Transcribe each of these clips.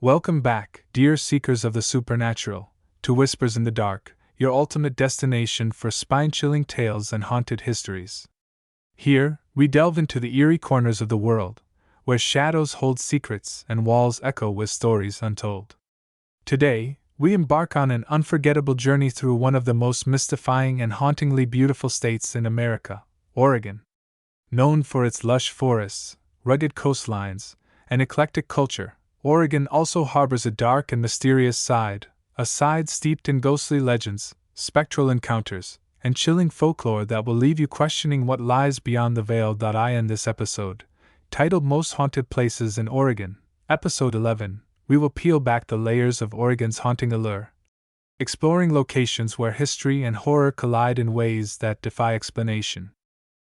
Welcome back, dear seekers of the supernatural, to Whispers in the Dark, your ultimate destination for spine-chilling tales and haunted histories. Here, we delve into the eerie corners of the world, where shadows hold secrets and walls echo with stories untold. Today, we embark on an unforgettable journey through one of the most mystifying and hauntingly beautiful states in America, Oregon. Known for its lush forests, rugged coastlines, and eclectic culture, Oregon also harbors a dark and mysterious side, a side steeped in ghostly legends, spectral encounters, and chilling folklore that will leave you questioning what lies beyond the veil. In this episode, titled Most Haunted Places in Oregon, Episode 11, we will peel back the layers of Oregon's haunting allure, exploring locations where history and horror collide in ways that defy explanation.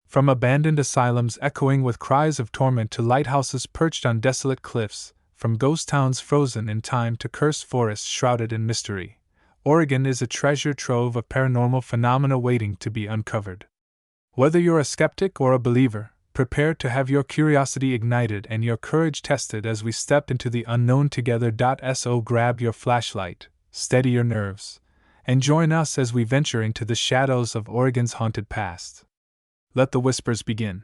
From abandoned asylums echoing with cries of torment to lighthouses perched on desolate cliffs, from ghost towns frozen in time to cursed forests shrouded in mystery, Oregon is a treasure trove of paranormal phenomena waiting to be uncovered. Whether you're a skeptic or a believer, prepare to have your curiosity ignited and your courage tested as we step into the unknown together. So grab your flashlight, steady your nerves, and join us as we venture into the shadows of Oregon's haunted past. Let the whispers begin.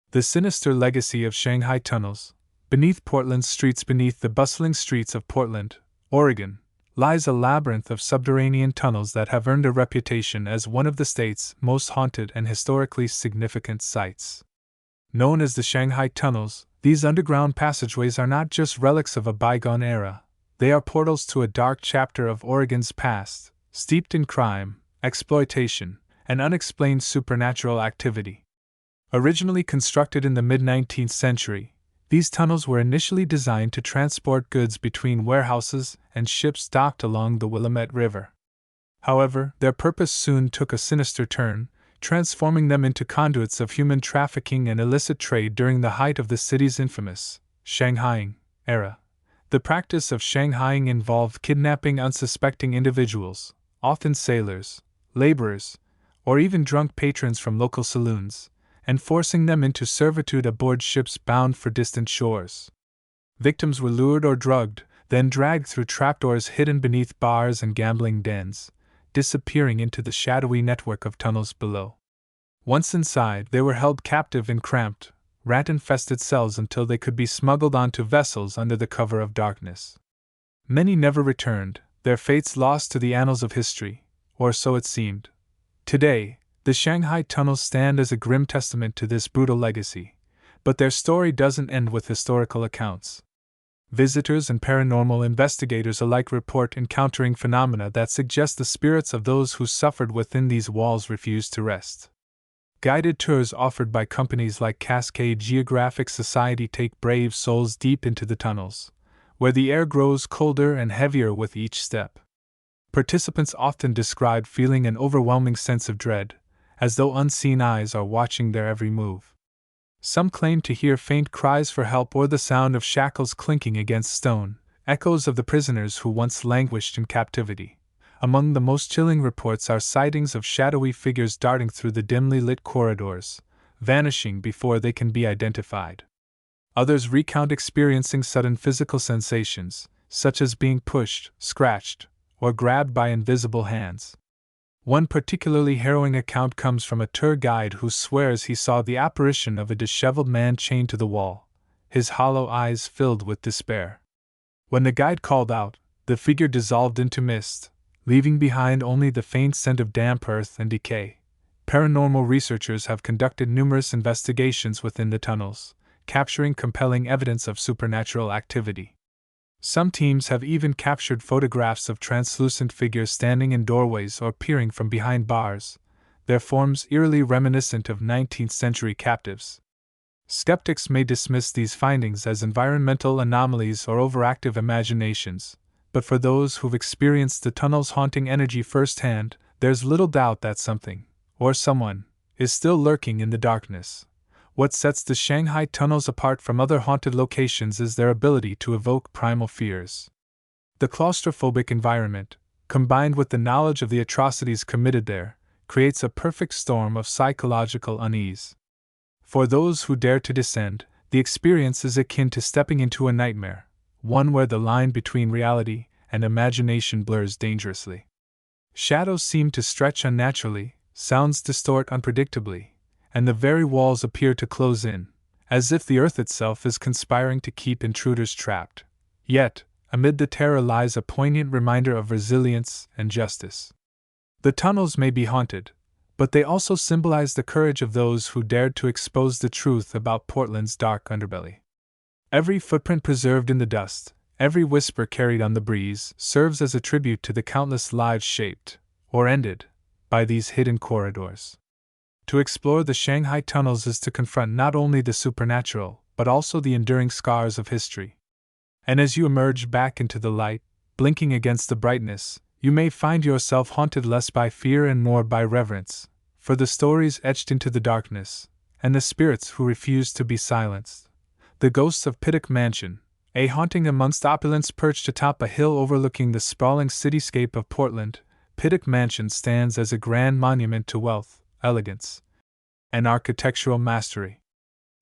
The sinister legacy of Shanghai Tunnels. Beneath Portland's streets, beneath the bustling streets of Portland, Oregon, lies a labyrinth of subterranean tunnels that have earned a reputation as one of the state's most haunted and historically significant sites. Known as the Shanghai Tunnels, these underground passageways are not just relics of a bygone era, they are portals to a dark chapter of Oregon's past, steeped in crime, exploitation, and unexplained supernatural activity. Originally constructed in the mid-19th century, these tunnels were initially designed to transport goods between warehouses and ships docked along the Willamette River. However, their purpose soon took a sinister turn, transforming them into conduits of human trafficking and illicit trade during the height of the city's infamous Shanghaiing era. The practice of Shanghaiing involved kidnapping unsuspecting individuals, often sailors, laborers, or even drunk patrons from local saloons, and forcing them into servitude aboard ships bound for distant shores. Victims were lured or drugged, then dragged through trapdoors hidden beneath bars and gambling dens, disappearing into the shadowy network of tunnels below. Once inside, they were held captive in cramped, rat-infested cells until they could be smuggled onto vessels under the cover of darkness. Many never returned, their fates lost to the annals of history, or so it seemed. Today, the Shanghai Tunnels stand as a grim testament to this brutal legacy, but their story doesn't end with historical accounts. Visitors and paranormal investigators alike report encountering phenomena that suggest the spirits of those who suffered within these walls refuse to rest. Guided tours offered by companies like Cascade Geographic Society take brave souls deep into the tunnels, where the air grows colder and heavier with each step. Participants often describe feeling an overwhelming sense of dread, as though unseen eyes are watching their every move. Some claim to hear faint cries for help or the sound of shackles clinking against stone, echoes of the prisoners who once languished in captivity. Among the most chilling reports are sightings of shadowy figures darting through the dimly lit corridors, vanishing before they can be identified. Others recount experiencing sudden physical sensations, such as being pushed, scratched, or grabbed by invisible hands. One particularly harrowing account comes from a tour guide who swears he saw the apparition of a disheveled man chained to the wall, his hollow eyes filled with despair. When the guide called out, the figure dissolved into mist, leaving behind only the faint scent of damp earth and decay. Paranormal researchers have conducted numerous investigations within the tunnels, capturing compelling evidence of supernatural activity. Some teams have even captured photographs of translucent figures standing in doorways or peering from behind bars, their forms eerily reminiscent of 19th century captives. Skeptics may dismiss these findings as environmental anomalies or overactive imaginations, but for those who've experienced the tunnel's haunting energy firsthand, there's little doubt that something, or someone, is still lurking in the darkness. What sets the Shanghai Tunnels apart from other haunted locations is their ability to evoke primal fears. The claustrophobic environment, combined with the knowledge of the atrocities committed there, creates a perfect storm of psychological unease. For those who dare to descend, the experience is akin to stepping into a nightmare, one where the line between reality and imagination blurs dangerously. Shadows seem to stretch unnaturally, sounds distort unpredictably, and the very walls appear to close in, as if the earth itself is conspiring to keep intruders trapped. Yet, amid the terror lies a poignant reminder of resilience and justice. The tunnels may be haunted, but they also symbolize the courage of those who dared to expose the truth about Portland's dark underbelly. Every footprint preserved in the dust, every whisper carried on the breeze, serves as a tribute to the countless lives shaped, or ended, by these hidden corridors. To explore the Shanghai Tunnels is to confront not only the supernatural, but also the enduring scars of history. And as you emerge back into the light, blinking against the brightness, you may find yourself haunted less by fear and more by reverence, for the stories etched into the darkness, and the spirits who refuse to be silenced. The ghosts of Pittock Mansion, a haunting amongst opulence perched atop a hill overlooking the sprawling cityscape of Portland. Pittock Mansion stands as a grand monument to wealth, elegance, and architectural mastery.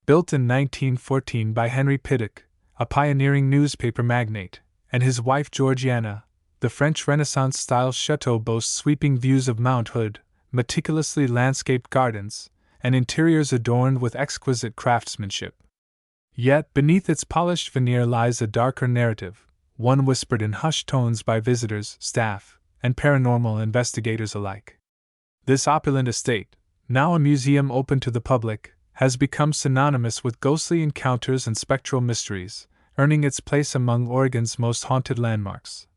Built in 1914 by Henry Pittock, a pioneering newspaper magnate, and his wife Georgiana, the French Renaissance-style chateau boasts sweeping views of Mount Hood, meticulously landscaped gardens, and interiors adorned with exquisite craftsmanship. Yet beneath its polished veneer lies a darker narrative, one whispered in hushed tones by visitors, staff, and paranormal investigators alike. This opulent estate, now a museum open to the public, has become synonymous with ghostly encounters and spectral mysteries, earning its place among Oregon's most haunted landmarks.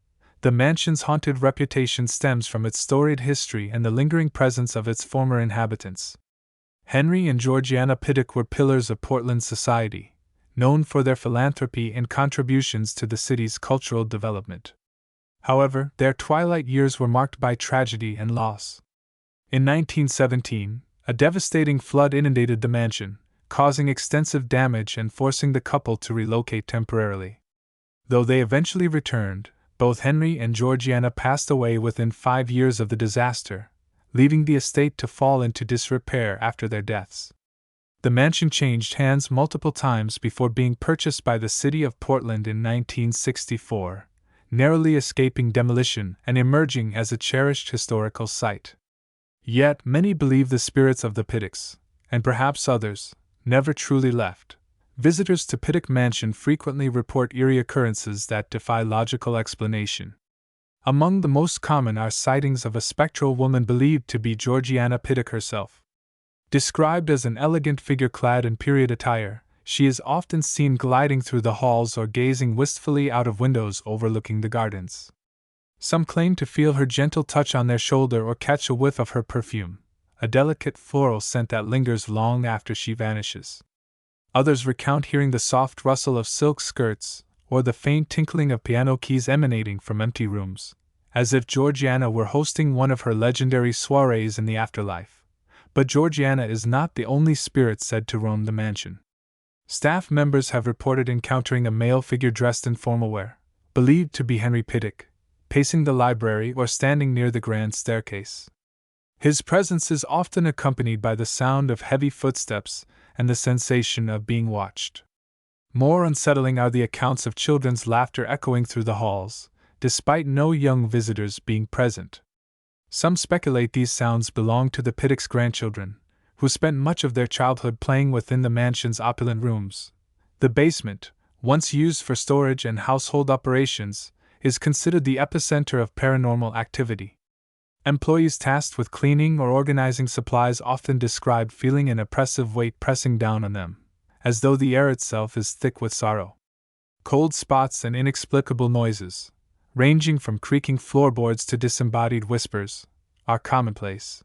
The mansion's haunted reputation stems from its storied history and the lingering presence of its former inhabitants. Henry and Georgiana Pittock were pillars of Portland society, known for their philanthropy and contributions to the city's cultural development. However, their twilight years were marked by tragedy and loss. In 1917, a devastating flood inundated the mansion, causing extensive damage and forcing the couple to relocate temporarily. Though they eventually returned, both Henry and Georgiana passed away within 5 years of the disaster, leaving the estate to fall into disrepair after their deaths. The mansion changed hands multiple times before being purchased by the city of Portland in 1964, narrowly escaping demolition and emerging as a cherished historical site. Yet many believe the spirits of the Pittocks, and perhaps others, never truly left. Visitors to Pittock Mansion frequently report eerie occurrences that defy logical explanation. Among the most common are sightings of a spectral woman believed to be Georgiana Pittock herself. Described as an elegant figure clad in period attire, she is often seen gliding through the halls or gazing wistfully out of windows overlooking the gardens. Some claim to feel her gentle touch on their shoulder or catch a whiff of her perfume, a delicate floral scent that lingers long after she vanishes. Others recount hearing the soft rustle of silk skirts, or the faint tinkling of piano keys emanating from empty rooms, as if Georgiana were hosting one of her legendary soirees in the afterlife. But Georgiana is not the only spirit said to roam the mansion. Staff members have reported encountering a male figure dressed in formal wear, believed to be Henry Pittock, pacing the library or standing near the grand staircase. His presence is often accompanied by the sound of heavy footsteps and the sensation of being watched. More unsettling are the accounts of children's laughter echoing through the halls, despite no young visitors being present. Some speculate these sounds belong to the Pittocks' grandchildren, who spent much of their childhood playing within the mansion's opulent rooms. The basement, once used for storage and household operations, is considered the epicenter of paranormal activity. Employees tasked with cleaning or organizing supplies often describe feeling an oppressive weight pressing down on them, as though the air itself is thick with sorrow. Cold spots and inexplicable noises, ranging from creaking floorboards to disembodied whispers, are commonplace.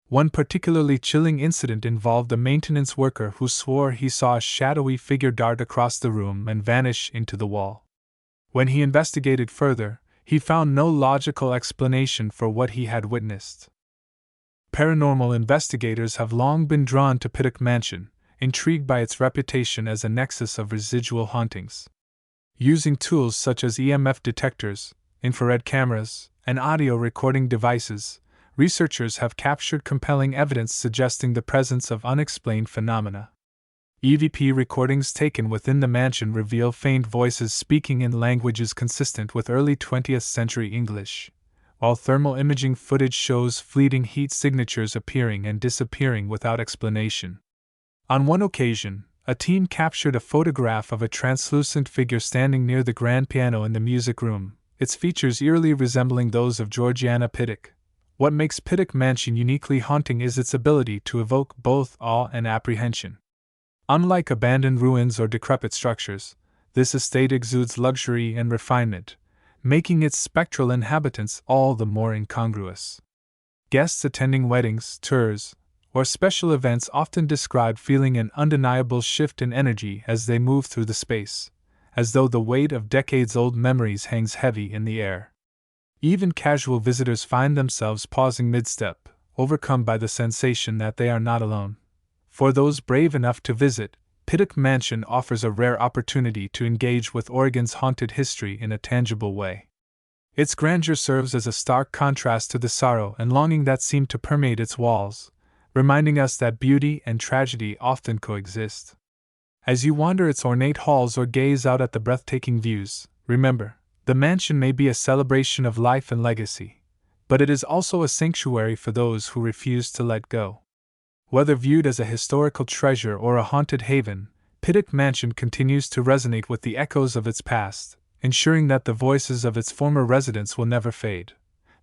One particularly chilling incident involved a maintenance worker who swore he saw a shadowy figure dart across the room and vanish into the wall. When he investigated further, he found no logical explanation for what he had witnessed. Paranormal investigators have long been drawn to Pittock Mansion, intrigued by its reputation as a nexus of residual hauntings. Using tools such as EMF detectors, infrared cameras, and audio recording devices, researchers have captured compelling evidence suggesting the presence of unexplained phenomena. EVP recordings taken within the mansion reveal faint voices speaking in languages consistent with early 20th century English, while thermal imaging footage shows fleeting heat signatures appearing and disappearing without explanation. On one occasion, a team captured a photograph of a translucent figure standing near the grand piano in the music room, its features eerily resembling those of Georgiana Pittock. What makes Pittock Mansion uniquely haunting is its ability to evoke both awe and apprehension. Unlike abandoned ruins or decrepit structures, this estate exudes luxury and refinement, making its spectral inhabitants all the more incongruous. Guests attending weddings, tours, or special events often describe feeling an undeniable shift in energy as they move through the space, as though the weight of decades-old memories hangs heavy in the air. Even casual visitors find themselves pausing mid-step, overcome by the sensation that they are not alone. For those brave enough to visit, Pittock Mansion offers a rare opportunity to engage with Oregon's haunted history in a tangible way. Its grandeur serves as a stark contrast to the sorrow and longing that seem to permeate its walls, reminding us that beauty and tragedy often coexist. As you wander its ornate halls or gaze out at the breathtaking views, remember, the mansion may be a celebration of life and legacy, but it is also a sanctuary for those who refuse to let go. Whether viewed as a historical treasure or a haunted haven, Pittock Mansion continues to resonate with the echoes of its past, ensuring that the voices of its former residents will never fade.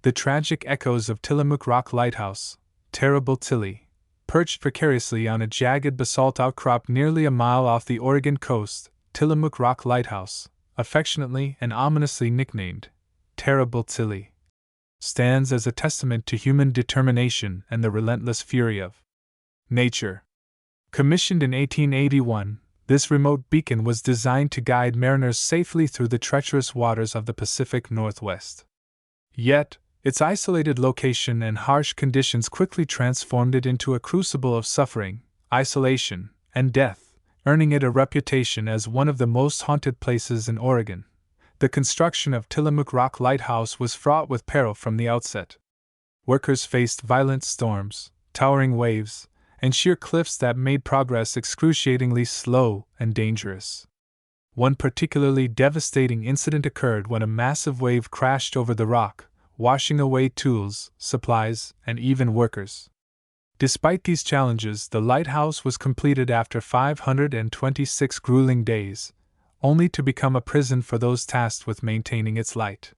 The tragic echoes of Tillamook Rock Lighthouse, Terrible Tilly, perched precariously on a jagged basalt outcrop nearly a mile off the Oregon coast, Tillamook Rock Lighthouse, affectionately and ominously nicknamed Terrible Tilly, stands as a testament to human determination and the relentless fury of nature. Commissioned in 1881, this remote beacon was designed to guide mariners safely through the treacherous waters of the Pacific Northwest. Yet, its isolated location and harsh conditions quickly transformed it into a crucible of suffering, isolation, and death, earning it a reputation as one of the most haunted places in Oregon. The construction of Tillamook Rock Lighthouse was fraught with peril from the outset. Workers faced violent storms, towering waves, and sheer cliffs that made progress excruciatingly slow and dangerous. One particularly devastating incident occurred when a massive wave crashed over the rock, washing away tools, supplies, and even workers. Despite these challenges, the lighthouse was completed after 526 grueling days, only to become a prison for those tasked with maintaining its light.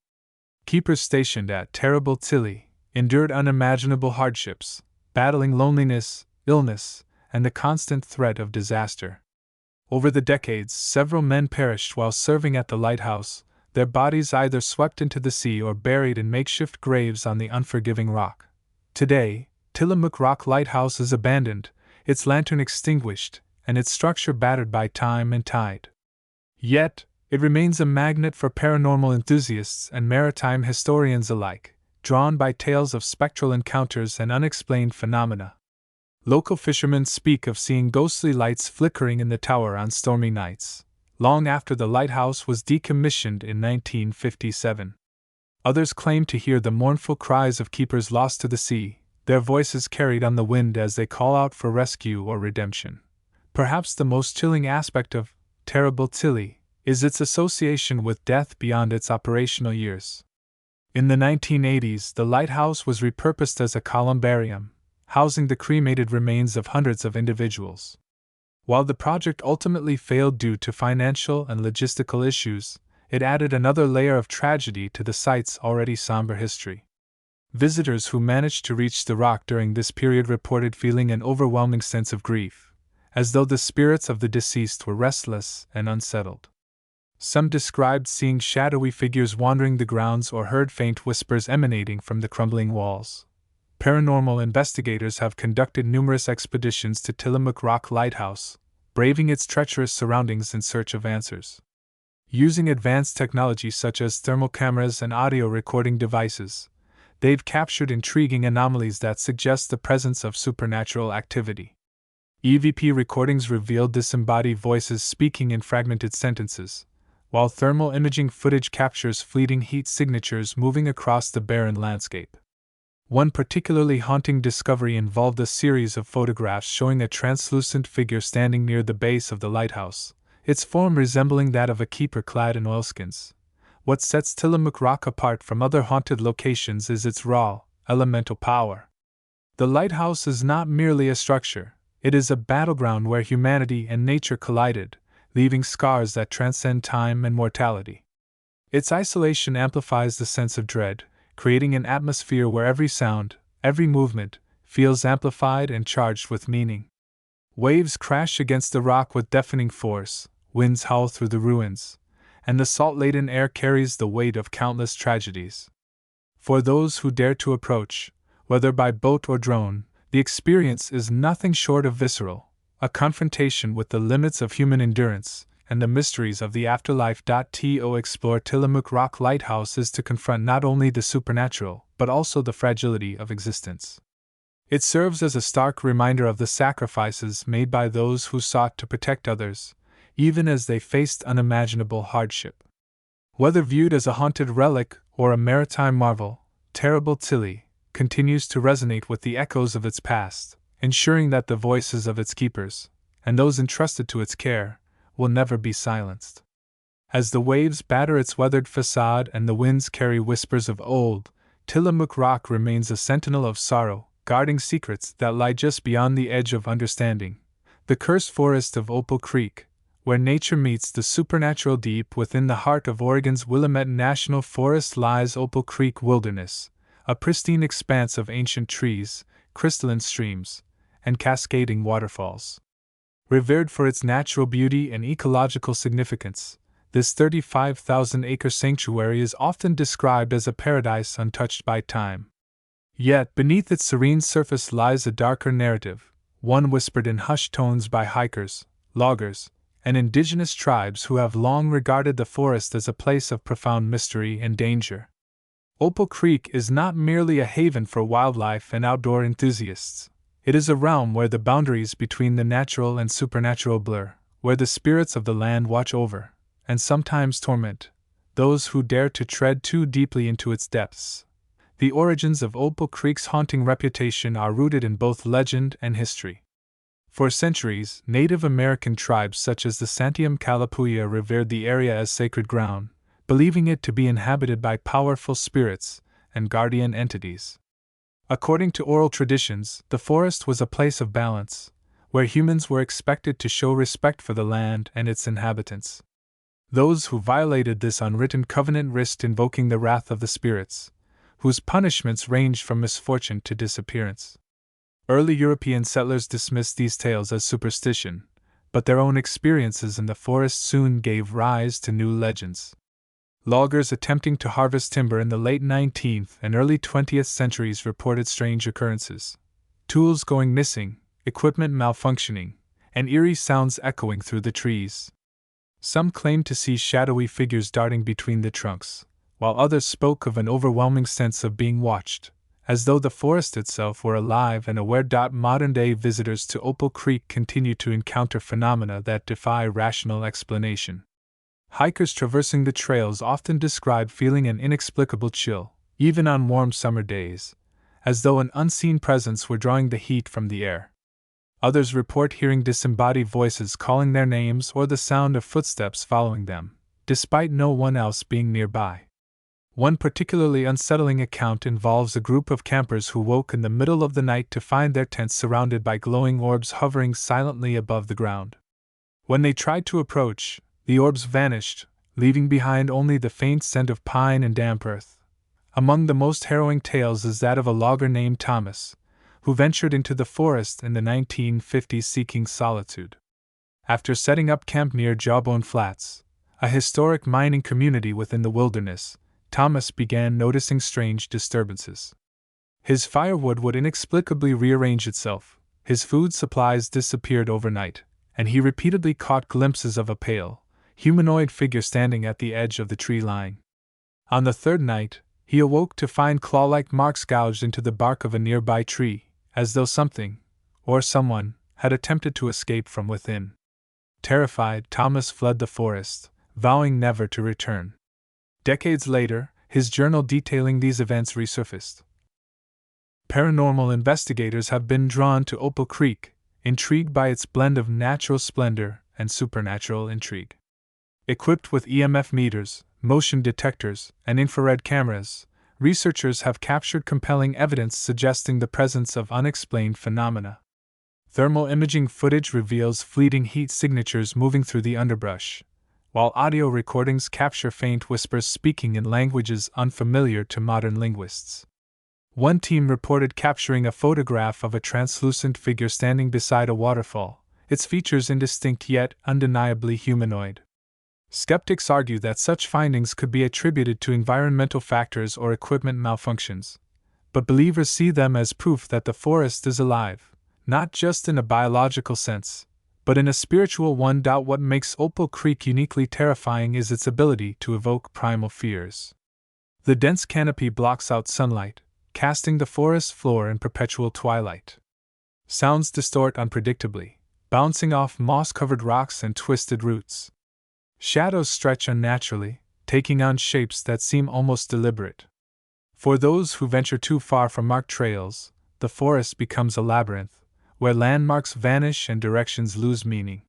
Keepers stationed at Terrible Tilly endured unimaginable hardships, battling loneliness, illness, and the constant threat of disaster. Over the decades, several men perished while serving at the lighthouse, their bodies either swept into the sea or buried in makeshift graves on the unforgiving rock. Today, Tillamook Rock Lighthouse is abandoned, its lantern extinguished, and its structure battered by time and tide. Yet, it remains a magnet for paranormal enthusiasts and maritime historians alike, drawn by tales of spectral encounters and unexplained phenomena. Local fishermen speak of seeing ghostly lights flickering in the tower on stormy nights, long after the lighthouse was decommissioned in 1957. Others claim to hear the mournful cries of keepers lost to the sea, their voices carried on the wind as they call out for rescue or redemption. Perhaps the most chilling aspect of Terrible Tilly is its association with death beyond its operational years. In the 1980s, the lighthouse was repurposed as a columbarium, housing the cremated remains of hundreds of individuals. While the project ultimately failed due to financial and logistical issues, it added another layer of tragedy to the site's already somber history. Visitors who managed to reach the rock during this period reported feeling an overwhelming sense of grief, as though the spirits of the deceased were restless and unsettled. Some described seeing shadowy figures wandering the grounds or heard faint whispers emanating from the crumbling walls. Paranormal investigators have conducted numerous expeditions to Tillamook Rock Lighthouse, braving its treacherous surroundings in search of answers. Using advanced technology such as thermal cameras and audio recording devices, they've captured intriguing anomalies that suggest the presence of supernatural activity. EVP recordings revealed disembodied voices speaking in fragmented sentences, while thermal imaging footage captures fleeting heat signatures moving across the barren landscape. One particularly haunting discovery involved a series of photographs showing a translucent figure standing near the base of the lighthouse, its form resembling that of a keeper clad in oilskins. What sets Tillamook Rock apart from other haunted locations is its raw, elemental power. The lighthouse is not merely a structure, it is a battleground where humanity and nature collided, leaving scars that transcend time and mortality. Its isolation amplifies the sense of dread, creating an atmosphere where every sound, every movement, feels amplified and charged with meaning. Waves crash against the rock with deafening force, winds howl through the ruins, and the salt-laden air carries the weight of countless tragedies. For those who dare to approach, whether by boat or drone, the experience is nothing short of visceral, a confrontation with the limits of human endurance and the mysteries of the afterlife. To explore Tillamook Rock Lighthouse is to confront not only the supernatural, but also the fragility of existence. It serves as a stark reminder of the sacrifices made by those who sought to protect others, even as they faced unimaginable hardship. Whether viewed as a haunted relic or a maritime marvel, Terrible Tilly continues to resonate with the echoes of its past, ensuring that the voices of its keepers, and those entrusted to its care, will never be silenced. As the waves batter its weathered facade and the winds carry whispers of old, Tillamook Rock remains a sentinel of sorrow, guarding secrets that lie just beyond the edge of understanding. The cursed forest of Opal Creek, where nature meets the supernatural deep within the heart of Oregon's Willamette National Forest, lies Opal Creek Wilderness, a pristine expanse of ancient trees, crystalline streams, and cascading waterfalls. Revered for its natural beauty and ecological significance, this 35,000-acre sanctuary is often described as a paradise untouched by time. Yet beneath its serene surface lies a darker narrative, one whispered in hushed tones by hikers, loggers, and indigenous tribes who have long regarded the forest as a place of profound mystery and danger. Opal Creek is not merely a haven for wildlife and outdoor enthusiasts. It is a realm where the boundaries between the natural and supernatural blur, where the spirits of the land watch over, and sometimes torment, those who dare to tread too deeply into its depths. The origins of Opal Creek's haunting reputation are rooted in both legend and history. For centuries, Native American tribes such as the Santiam Kalapuya revered the area as sacred ground, believing it to be inhabited by powerful spirits and guardian entities. According to oral traditions, the forest was a place of balance, where humans were expected to show respect for the land and its inhabitants. Those who violated this unwritten covenant risked invoking the wrath of the spirits, whose punishments ranged from misfortune to disappearance. Early European settlers dismissed these tales as superstition, but their own experiences in the forest soon gave rise to new legends. Loggers attempting to harvest timber in the late 19th and early 20th centuries reported strange occurrences: tools going missing, equipment malfunctioning, and eerie sounds echoing through the trees. Some claimed to see shadowy figures darting between the trunks, while others spoke of an overwhelming sense of being watched, as though the forest itself were alive and aware. Modern-day visitors to Opal Creek continue to encounter phenomena that defy rational explanation. Hikers traversing the trails often describe feeling an inexplicable chill, even on warm summer days, as though an unseen presence were drawing the heat from the air. Others report hearing disembodied voices calling their names or the sound of footsteps following them, despite no one else being nearby. One particularly unsettling account involves a group of campers who woke in the middle of the night to find their tents surrounded by glowing orbs hovering silently above the ground. When they tried to approach, the orbs vanished, leaving behind only the faint scent of pine and damp earth. Among the most harrowing tales is that of a logger named Thomas, who ventured into the forest in the 1950s seeking solitude. After setting up camp near Jawbone Flats, a historic mining community within the wilderness, Thomas began noticing strange disturbances. His firewood would inexplicably rearrange itself, his food supplies disappeared overnight, and he repeatedly caught glimpses of a pale, humanoid figure standing at the edge of the tree line. On the third night, he awoke to find claw-like marks gouged into the bark of a nearby tree, as though something, or someone, had attempted to escape from within. Terrified, Thomas fled the forest, vowing never to return. Decades later, his journal detailing these events resurfaced. paranormal investigators have been drawn to Opal Creek, intrigued by its blend of natural splendor and supernatural intrigue. Equipped with EMF meters, motion detectors, and infrared cameras, researchers have captured compelling evidence suggesting the presence of unexplained phenomena. Thermal imaging footage reveals fleeting heat signatures moving through the underbrush, while audio recordings capture faint whispers speaking in languages unfamiliar to modern linguists. One team reported capturing a photograph of a translucent figure standing beside a waterfall, its features indistinct yet undeniably humanoid. Skeptics argue that such findings could be attributed to environmental factors or equipment malfunctions, but believers see them as proof that the forest is alive, not just in a biological sense, but in a spiritual one. What makes Opal Creek uniquely terrifying is its ability to evoke primal fears. The dense canopy blocks out sunlight, casting the forest floor in perpetual twilight. Sounds distort unpredictably, bouncing off moss-covered rocks and twisted roots. Shadows stretch unnaturally, taking on shapes that seem almost deliberate. For those who venture too far from marked trails, the forest becomes a labyrinth, where landmarks vanish and directions lose meaning.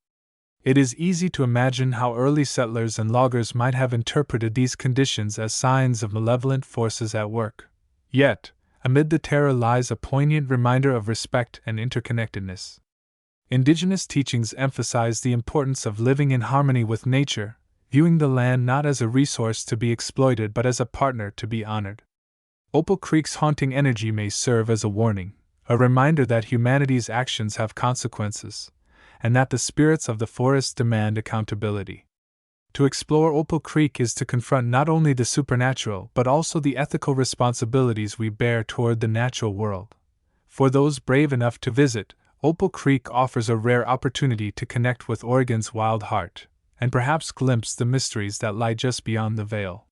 It is easy to imagine how early settlers and loggers might have interpreted these conditions as signs of malevolent forces at work. Yet, amid the terror lies a poignant reminder of respect and interconnectedness. Indigenous teachings emphasize the importance of living in harmony with nature, viewing the land not as a resource to be exploited but as a partner to be honored. Opal Creek's haunting energy may serve as a warning, a reminder that humanity's actions have consequences, and that the spirits of the forest demand accountability. To explore Opal Creek is to confront not only the supernatural but also the ethical responsibilities we bear toward the natural world. For those brave enough to visit, Opal Creek offers a rare opportunity to connect with Oregon's wild heart, and perhaps glimpse the mysteries that lie just beyond the veil.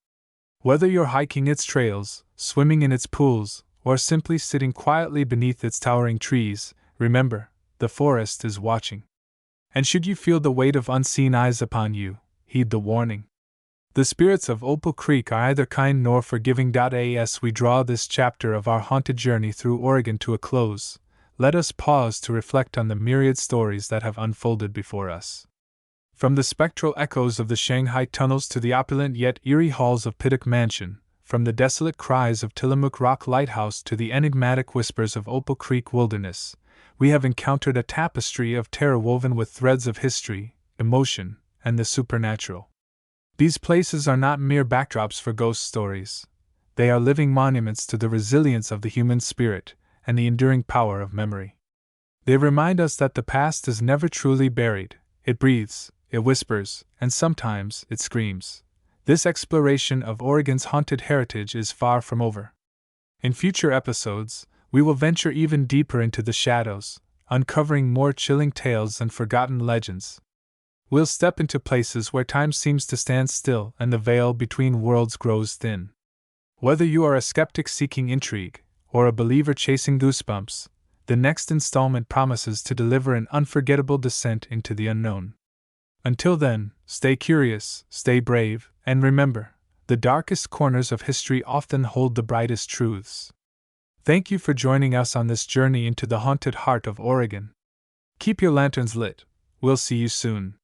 Whether you're hiking its trails, swimming in its pools, or simply sitting quietly beneath its towering trees, remember, the forest is watching. And should you feel the weight of unseen eyes upon you, heed the warning. The spirits of Opal Creek are either kind nor forgiving. As we draw this chapter of our haunted journey through Oregon to a close, let us pause to reflect on the myriad stories that have unfolded before us. From the spectral echoes of the Shanghai Tunnels to the opulent yet eerie halls of Pittock Mansion, from the desolate cries of Tillamook Rock Lighthouse to the enigmatic whispers of Opal Creek Wilderness, we have encountered a tapestry of terror woven with threads of history, emotion, and the supernatural. These places are not mere backdrops for ghost stories. They are living monuments to the resilience of the human spirit and the enduring power of memory. They remind us that the past is never truly buried. It breathes, it whispers, and sometimes it screams. This exploration of Oregon's haunted heritage is far from over. In future episodes, we will venture even deeper into the shadows, uncovering more chilling tales and forgotten legends. We'll step into places where time seems to stand still and the veil between worlds grows thin. Whether you are a skeptic seeking intrigue, or a believer chasing goosebumps, the next installment promises to deliver an unforgettable descent into the unknown. Until then, stay curious, stay brave, and remember, the darkest corners of history often hold the brightest truths. Thank you for joining us on this journey into the haunted heart of Oregon. Keep your lanterns lit. We'll see you soon.